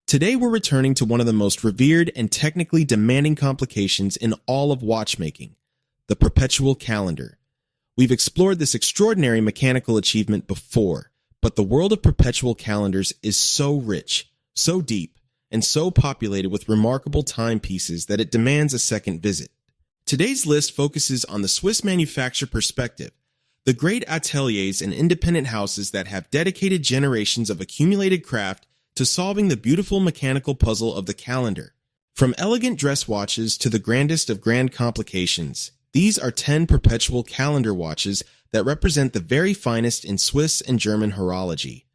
Today we're returning to one of the most revered and technically demanding complications in all of watchmaking, the Perpetual calendar. We've explored this extraordinary mechanical achievement before, but the world of Perpetual calendars is so rich, so deep, and so populated with remarkable timepieces that it demands a second visit. Today's list focuses on the Swiss manufacturer perspective, the great ateliers and independent houses that have dedicated generations of accumulated craft to solving the beautiful mechanical puzzle of the calendar. From elegant dress watches to the grandest of grand complications, these are 10 Perpetual calendar watches that represent the very finest in Swiss and German horology.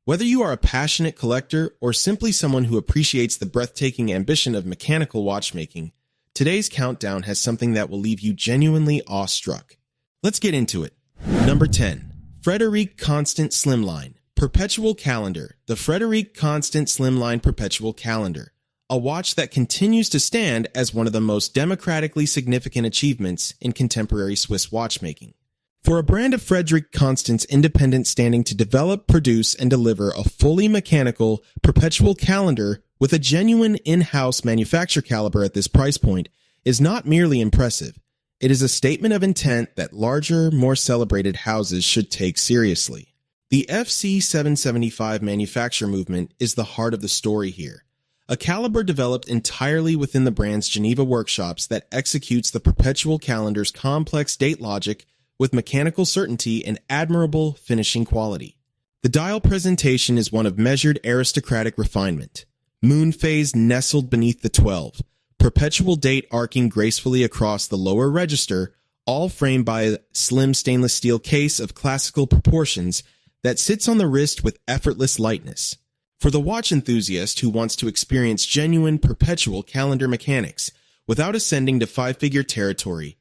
Whether you are a passionate collector or simply someone who appreciates the breathtaking ambition of mechanical watchmaking, today's countdown has something that will leave you genuinely awestruck. Let's get into it. Number 10. Frédéric Constant Slimline Perpetual Calendar. The Frédéric Constant Slimline Perpetual Calendar, a watch that continues to stand as one of the most democratically significant achievements in contemporary Swiss watchmaking. For a brand of Frédéric Constant's independent standing to develop, produce, and deliver a fully mechanical Perpetual calendar with a genuine in-house manufacture caliber at this price point is not merely impressive. It is a statement of intent that larger, more celebrated houses should take seriously. The FC 775 manufacture movement is the heart of the story here, a caliber developed entirely within the brand's Geneva workshops that executes the Perpetual calendar's complex date logic with mechanical certainty and admirable finishing quality. The dial presentation is one of measured aristocratic refinement. Moon phase nestled beneath the 12, Perpetual date arcing gracefully across the lower register, all framed by a slim stainless steel case of classical proportions that sits on the wrist with effortless lightness. For the watch enthusiast who wants to experience genuine Perpetual calendar mechanics without ascending to five-figure territory,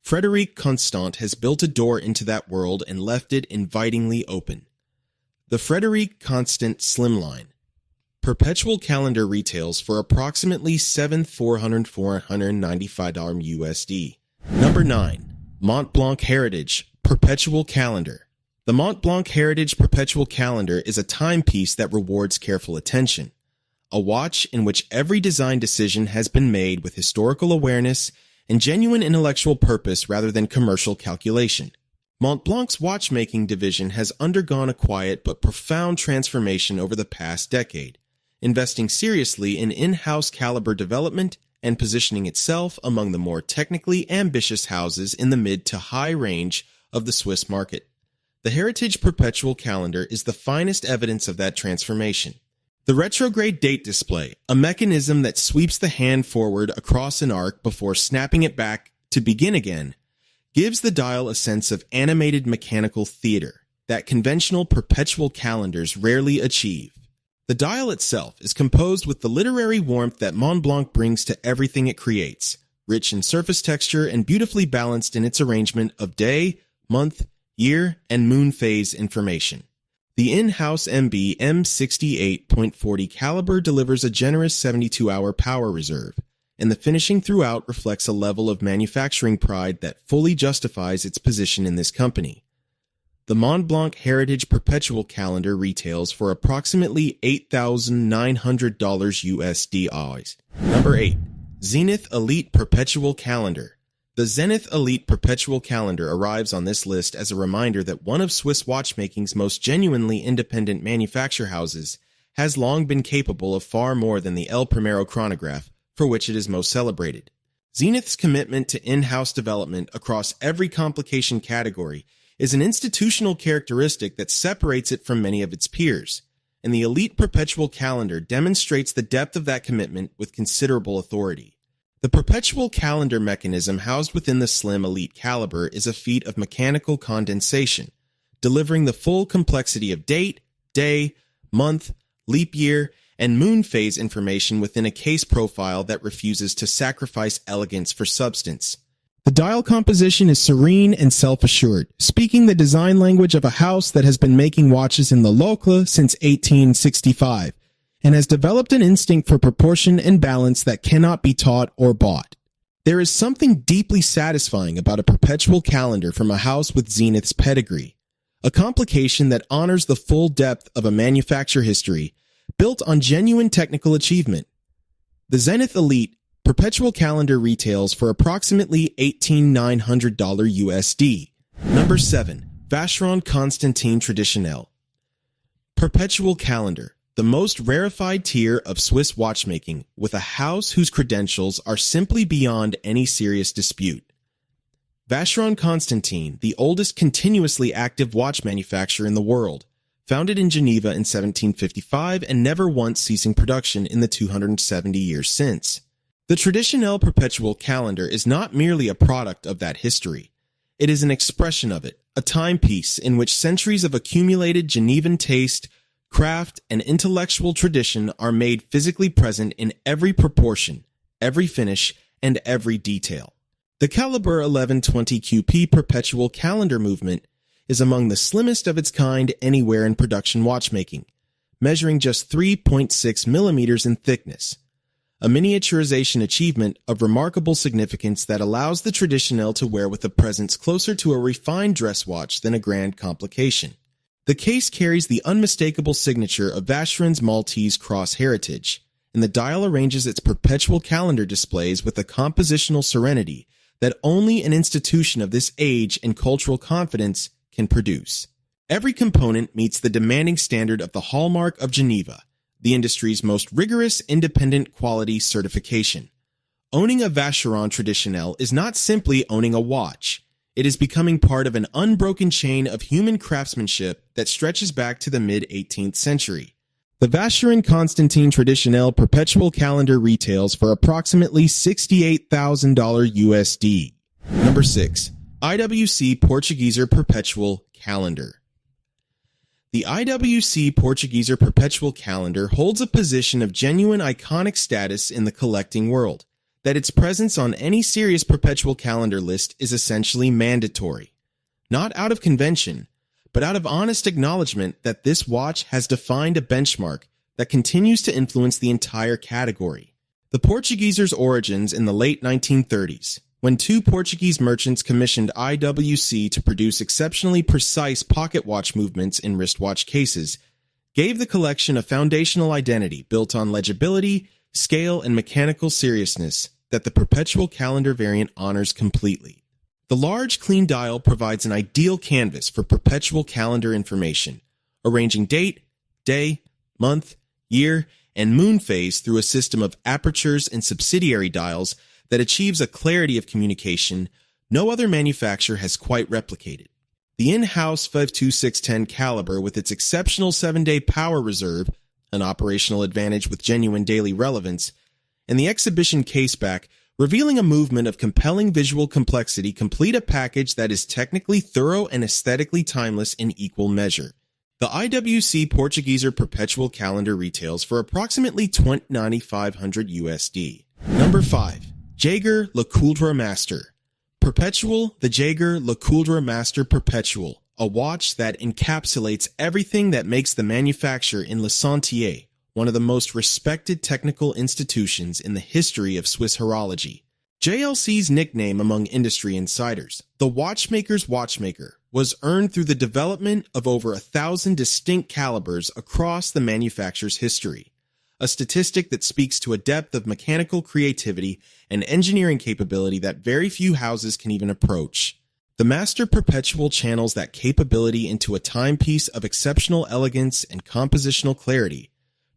Frédéric Constant has built a door into that world and left it invitingly open. The Frédéric Constant Slimline Perpetual calendar retails for approximately $7,495 USD. Number 9. Mont Blanc Heritage Perpetual Calendar. The Mont Blanc Heritage Perpetual Calendar is a timepiece that rewards careful attention. A watch in which every design decision has been made with historical awareness and genuine intellectual purpose rather than commercial calculation. Mont Blanc's watchmaking division has undergone a quiet but profound transformation over the past decade, investing seriously in in-house caliber development and positioning itself among the more technically ambitious houses in the mid to high range of the Swiss market. The Heritage Perpetual calendar is the finest evidence of that transformation. The retrograde date display, a mechanism that sweeps the hand forward across an arc before snapping it back to begin again, gives the dial a sense of animated mechanical theater that conventional Perpetual calendars rarely achieve. The dial itself is composed with the literary warmth that Mont Blanc brings to everything it creates, rich in surface texture and beautifully balanced in its arrangement of day, month, year, and moon phase information. The in-house MB M68.40 caliber delivers a generous 72-hour power reserve, and the finishing throughout reflects a level of manufacturing pride that fully justifies its position in this company. The Mont Blanc Heritage Perpetual calendar retails for approximately $8,900 USD. Number 8. Zenith Elite Perpetual Calendar. The Zenith Elite Perpetual calendar arrives on this list as a reminder that one of Swiss watchmaking's most genuinely independent manufacture houses has long been capable of far more than the El Primero chronograph, for which it is most celebrated. Zenith's commitment to in-house development across every complication category is an institutional characteristic that separates it from many of its peers, and the Elite Perpetual calendar demonstrates the depth of that commitment with considerable authority. The Perpetual calendar mechanism housed within the slim Elite caliber is a feat of mechanical condensation, delivering the full complexity of date, day, month, leap year, and moon phase information within a case profile that refuses to sacrifice elegance for substance. The dial composition is serene and self-assured, speaking the design language of a house that has been making watches in the LeCoultre since 1865. And has developed an instinct for proportion and balance that cannot be taught or bought. There is something deeply satisfying about a Perpetual calendar from a house with Zenith's pedigree, a complication that honors the full depth of a manufacture history built on genuine technical achievement. The Zenith Elite Perpetual Calendar retails for approximately $18,900 USD. Number 7. Vacheron Constantin Traditionnelle. Perpetual Calendar, the most rarefied tier of Swiss watchmaking, with a house whose credentials are simply beyond any serious dispute. Vacheron Constantin, the oldest continuously active watch manufacturer in the world, founded in Geneva in 1755 and never once ceasing production in the 270 years since. The Traditionnelle Perpetual Calendar is not merely a product of that history. It is an expression of it, a timepiece in which centuries of accumulated Genevan taste, craft, and intellectual tradition are made physically present in every proportion, every finish, and every detail. The Caliber 1120 QP Perpetual Calendar movement is among the slimmest of its kind anywhere in production watchmaking, measuring just 3.6 millimeters in thickness, a miniaturization achievement of remarkable significance that allows the Traditionnelle to wear with a presence closer to a refined dress watch than a grand complication. The case carries the unmistakable signature of Vacheron's Maltese cross heritage, and the dial arranges its perpetual calendar displays with a compositional serenity that only an institution of this age and cultural confidence can produce. Every component meets the demanding standard of the hallmark of Geneva, the industry's most rigorous independent quality certification. Owning a Vacheron Traditionnelle is not simply owning a watch. It is becoming part of an unbroken chain of human craftsmanship that stretches back to the mid-18th century. The Vacheron Constantin Traditionnelle Perpetual Calendar retails for approximately $68,000 USD. Number 6. IWC Portugieser Perpetual Calendar. The IWC Portugieser Perpetual Calendar holds a position of genuine iconic status in the collecting world, that its presence on any serious perpetual calendar list is essentially mandatory. Not out of convention, but out of honest acknowledgement that this watch has defined a benchmark that continues to influence the entire category. The Portugieser's origins in the late 1930s, when two Portuguese merchants commissioned IWC to produce exceptionally precise pocket watch movements in wristwatch cases, gave the collection a foundational identity built on legibility, scale, and mechanical seriousness that the Perpetual Calendar variant honors completely. The large, clean dial provides an ideal canvas for Perpetual Calendar information, arranging date, day, month, year, and moon phase through a system of apertures and subsidiary dials that achieves a clarity of communication no other manufacturer has quite replicated. The in-house 52610 caliber with its exceptional 7-day power reserve, an operational advantage with genuine daily relevance, and the exhibition caseback revealing a movement of compelling visual complexity complete a package that is technically thorough and aesthetically timeless in equal measure. The IWC Portugieser Perpetual Calendar retails for approximately $29,500 USD. Number 5. Jaeger-LeCoultre Master. Perpetual, the Jaeger-LeCoultre Master Perpetual, a watch that encapsulates everything that makes the manufacturer in Le Sentier one of the most respected technical institutions in the history of Swiss horology. JLC's nickname among industry insiders, the watchmaker's watchmaker, was earned through the development of over 1,000 distinct calibers across the manufacturer's history, a statistic that speaks to a depth of mechanical creativity and engineering capability that very few houses can even approach. The Master Perpetual channels that capability into a timepiece of exceptional elegance and compositional clarity,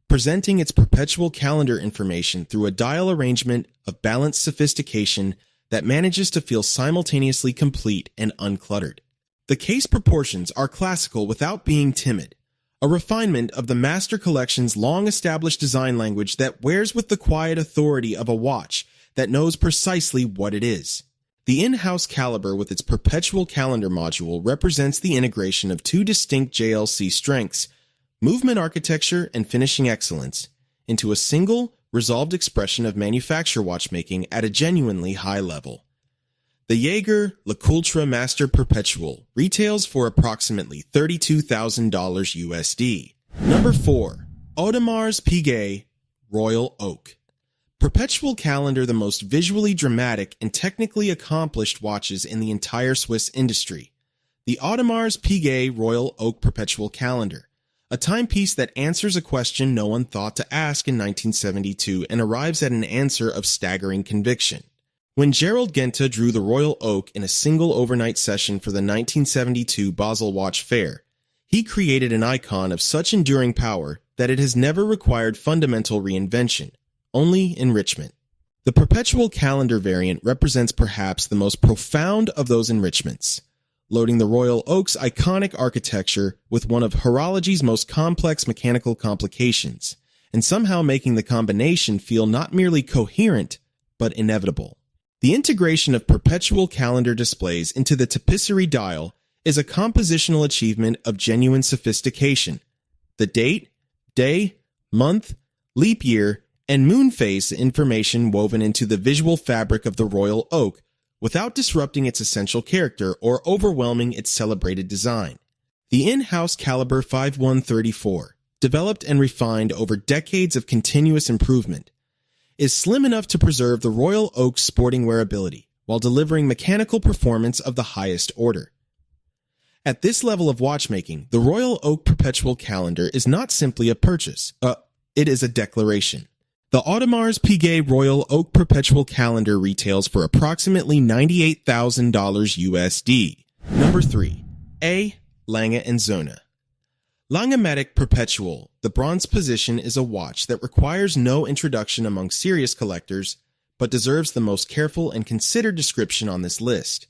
presenting its perpetual calendar information through a dial arrangement of balanced sophistication that manages to feel simultaneously complete and uncluttered. The case proportions are classical without being timid, a refinement of the Master Collection's long-established design language that wears with the quiet authority of a watch that knows precisely what it is. The in-house caliber with its perpetual calendar module represents the integration of two distinct JLC strengths, movement architecture and finishing excellence, into a single, resolved expression of manufacturer watchmaking at a genuinely high level. The Jaeger-LeCoultre Master Perpetual retails for approximately $32,000 USD. Number 4. Audemars Piguet Royal Oak. Perpetual Calendar, the most visually dramatic and technically accomplished watches in the entire Swiss industry. The Audemars Piguet Royal Oak Perpetual Calendar, a timepiece that answers a question no one thought to ask in 1972 and arrives at an answer of staggering conviction. When Gerald Genta drew the Royal Oak in a single overnight session for the 1972 Basel Watch Fair, he created an icon of such enduring power that it has never required fundamental reinvention, only enrichment. The Perpetual calendar variant represents perhaps the most profound of those enrichments, loading the Royal Oak's iconic architecture with one of horology's most complex mechanical complications, and somehow making the combination feel not merely coherent, but inevitable. The integration of Perpetual calendar displays into the tapisserie dial is a compositional achievement of genuine sophistication. The date, day, month, leap year, and moon phase information woven into the visual fabric of the Royal Oak without disrupting its essential character or overwhelming its celebrated design. The in-house caliber 5134, developed and refined over decades of continuous improvement, is slim enough to preserve the Royal Oak's sporting wearability while delivering mechanical performance of the highest order. At this level of watchmaking, the Royal Oak Perpetual calendar is not simply a purchase, it is a declaration. The Audemars Piguet Royal Oak Perpetual calendar retails for approximately $98,000 USD. Number 3. A. Lange & Söhne. Langematic Perpetual, the bronze position, is a watch that requires no introduction among serious collectors, but deserves the most careful and considered description on this list.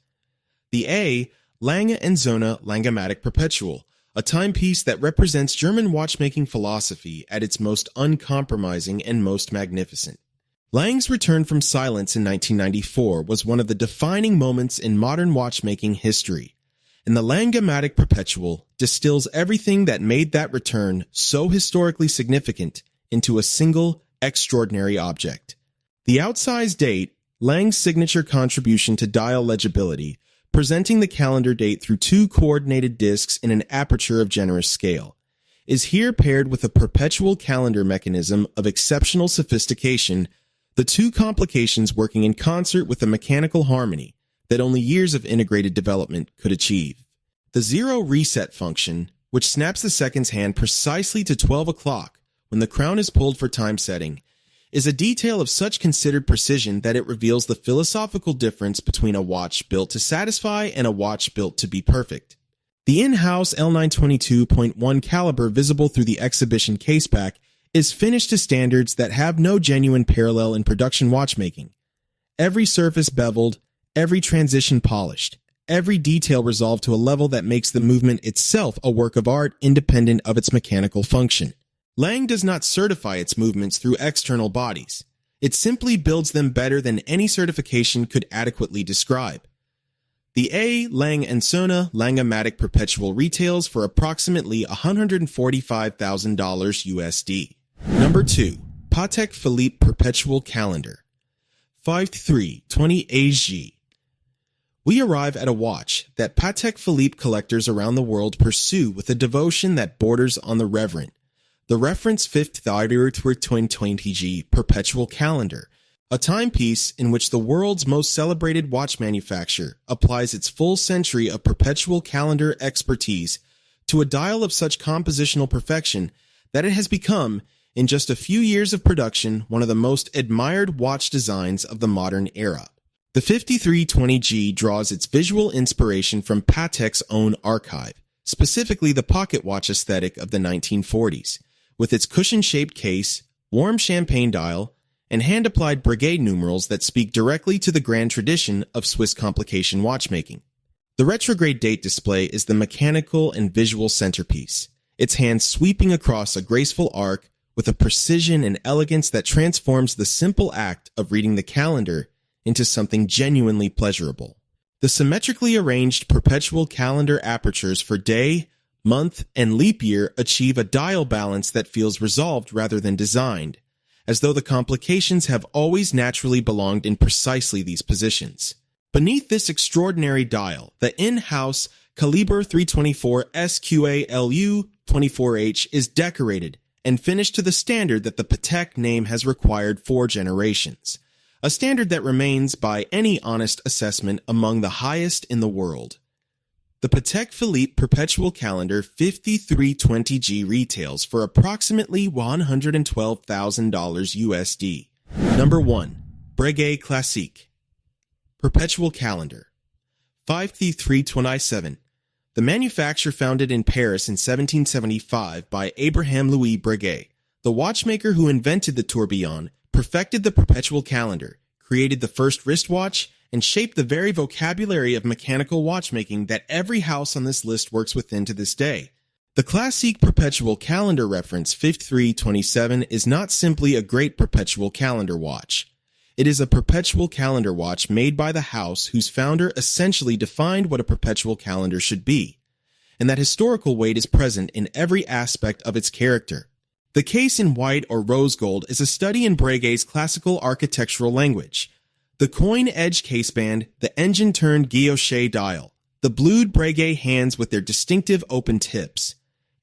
The A. Lange & Söhne Langematic Perpetual, a timepiece that represents German watchmaking philosophy at its most uncompromising and most magnificent. Lange's return from silence in 1994 was one of the defining moments in modern watchmaking history, and the Langematic Perpetual distills everything that made that return so historically significant into a single, extraordinary object. The outsized date, Lange's signature contribution to dial legibility, presenting the calendar date through two coordinated discs in an aperture of generous scale, is here paired with a perpetual calendar mechanism of exceptional sophistication, the two complications working in concert with a mechanical harmony that only years of integrated development could achieve. The zero reset function, which snaps the seconds hand precisely to 12 o'clock when the crown is pulled for time setting, is a detail of such considered precision that it reveals the philosophical difference between a watch built to satisfy and a watch built to be perfect. The in-house L922.1 caliber visible through the exhibition caseback is finished to standards that have no genuine parallel in production watchmaking. Every surface beveled, every transition polished, every detail resolved to a level that makes the movement itself a work of art independent of its mechanical function. Lange does not certify its movements through external bodies. It simply builds them better than any certification could adequately describe. The A. Lange & Söhne Langematic Perpetual retails for approximately $145,000 USD. Number 2. Patek Philippe Perpetual Calendar. 5320 AG. We arrive at a watch that Patek Philippe collectors around the world pursue with a devotion that borders on the reverent. The reference 5320G Perpetual Calendar, a timepiece in which the world's most celebrated watch manufacturer applies its full century of perpetual calendar expertise to a dial of such compositional perfection that it has become, in just a few years of production, one of the most admired watch designs of the modern era. The 5320G draws its visual inspiration from Patek's own archive, specifically the pocket watch aesthetic of the 1940s, with its cushion-shaped case, warm champagne dial, and hand-applied Breguet numerals that speak directly to the grand tradition of Swiss complication watchmaking. The retrograde date display is the mechanical and visual centerpiece, its hands sweeping across a graceful arc with a precision and elegance that transforms the simple act of reading the calendar into something genuinely pleasurable. The symmetrically arranged perpetual calendar apertures for day, month, and leap year achieve a dial balance that feels resolved rather than designed, as though the complications have always naturally belonged in precisely these positions. Beneath this extraordinary dial, the in-house Calibre 324 SQALU 24H is decorated and finished to the standard that the Patek name has required 4 generations, a standard that remains, by any honest assessment, among the highest in the world. The Patek Philippe Perpetual Calendar 5320G retails for approximately $112,000 USD. Number 1. Breguet Classique Perpetual Calendar 5327. The manufacturer founded in Paris in 1775 by Abraham Louis Breguet, the watchmaker who invented the tourbillon, perfected the perpetual calendar, created the first wristwatch, and shaped the very vocabulary of mechanical watchmaking that every house on this list works within to this day. The Classique Perpetual Calendar reference 5327 is not simply a great perpetual calendar watch. It is a perpetual calendar watch made by the house whose founder essentially defined what a perpetual calendar should be, and that historical weight is present in every aspect of its character. The case in white or rose gold is a study in Breguet's classical architectural language. The coin-edge caseband, the engine-turned guilloche dial, the blued Breguet hands with their distinctive open tips.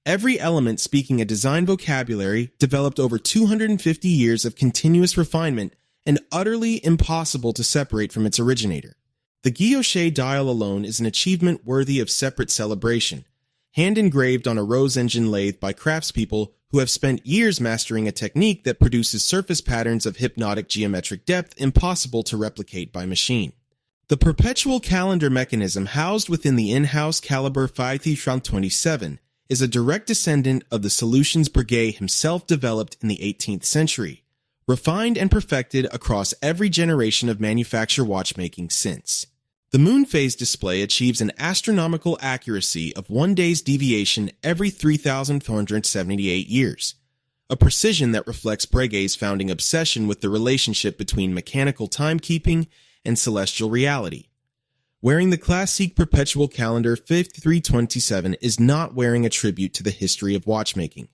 Every element speaking a design vocabulary developed over 250 years of continuous refinement and utterly impossible to separate from its originator. The guilloche dial alone is an achievement worthy of separate celebration, hand-engraved on a rose engine lathe by craftspeople who have spent years mastering a technique that produces surface patterns of hypnotic geometric depth impossible to replicate by machine. The perpetual calendar mechanism housed within the in-house caliber 5327 is a direct descendant of the solutions Breguet himself developed in the 18th century, refined and perfected across every generation of manufacture watchmaking since. The moon phase display achieves an astronomical accuracy of 1 day's deviation every 3,478 years, a precision that reflects Breguet's founding obsession with the relationship between mechanical timekeeping and celestial reality. Wearing the Classique Perpetual Calendar 5327 is not wearing a tribute to the history of watchmaking.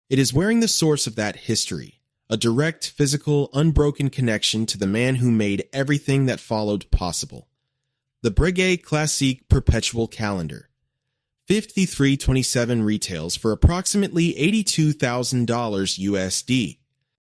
It is wearing the source of that history, a direct, physical, unbroken connection to the man who made everything that followed possible. The Breguet Classique Perpetual Calendar 5327 retails for approximately $82,000 USD.